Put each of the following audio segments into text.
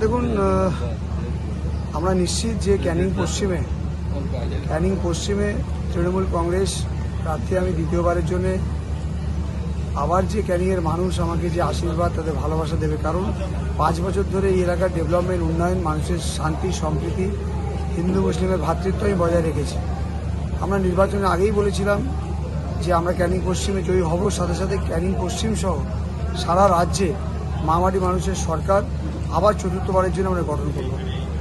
দেখুন, আমরা নিশ্চিত যে ক্যানিং পশ্চিমে তৃণমূল কংগ্রেস প্রার্থী আমি দ্বিতীয়বারের জন্য আবার যে ক্যানিংয়ের মানুষ আমাকে যে আশীর্বাদ তাদের ভালোবাসা দেবে, কারণ 5 বছর ধরে এই এলাকার ডেভেলপমেন্ট, উন্নয়ন, মানুষের শান্তি সম্প্রীতি, হিন্দু মুসলিমের ভ্রাতৃত্ব আমি বজায় রেখেছি। আমরা নির্বাচনের আগেই বলেছিলাম যে আমরা ক্যানিং পশ্চিমে জয়ী হব, সাথে সাথে ক্যানিং পশ্চিম সহ সারা রাজ্যে মামাটি মানুষের সরকার আবার চতুর্থবারের জন্য আমরা গঠন করব।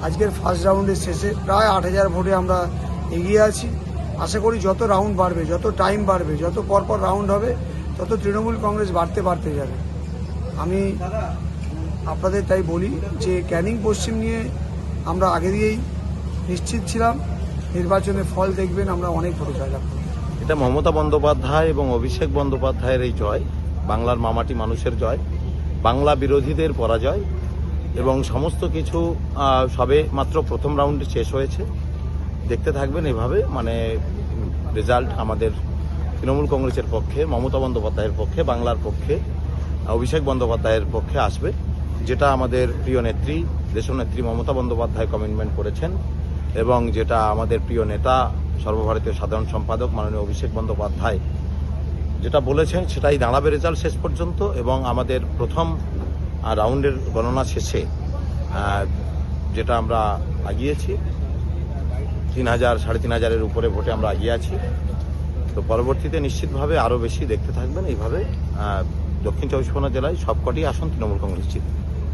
আজকের ফার্স্ট রাউন্ডের শেষে প্রায় 8,000 ভোটে আমরা এগিয়ে আছি। আশা করি যত রাউন্ড বাড়বে, যত টাইম বাড়বে, যত পরপর রাউন্ড হবে, তত তৃণমূল কংগ্রেস বাড়তে যাবে। আমি আপনাদের তাই বলি যে ক্যানিং পশ্চিম নিয়ে আমরা আগে দিয়েই নিশ্চিত ছিলাম, নির্বাচনের ফল দেখবেন আমরা অনেক ভোটে জয়লাভ করব। এটা মমতা বন্দ্যোপাধ্যায় এবং অভিষেক বন্দ্যোপাধ্যায়ের এই জয়, বাংলার মামাটি মানুষের জয়, বাংলা বিরোধীদের পরাজয়, এবং সমস্ত কিছু সবে মাত্র প্রথম রাউন্ডে শেষ হয়েছে। দেখতে থাকবেন এভাবে, রেজাল্ট আমাদের তৃণমূল কংগ্রেসের পক্ষে, মমতা বন্দ্যোপাধ্যায়ের পক্ষে, বাংলার পক্ষে, অভিষেক বন্দ্যোপাধ্যায়ের পক্ষে আসবে, যেটা আমাদের প্রিয় নেত্রী, দেশনেত্রী মমতা বন্দ্যোপাধ্যায় কমিটমেন্ট করেছেন, এবং যেটা আমাদের প্রিয় নেতা, সর্বভারতীয় সাধারণ সম্পাদক মাননীয় অভিষেক বন্দ্যোপাধ্যায় যেটা বলেছেন সেটাই দাঁড়াবে রেজাল্ট শেষ পর্যন্ত। এবং আমাদের প্রথম রাউন্ডের গণনা শেষে যেটা আমরা আগিয়েছি 3,000 3,500-এর উপরে ভোটে আমরা আগিয়ে আছি। তো পরবর্তীতে নিশ্চিতভাবে আরও বেশি দেখতে থাকবেন। এইভাবে দক্ষিণ 24 পরগনা জেলায় সবকটি আসন তৃণমূল কংগ্রেস জিতবে।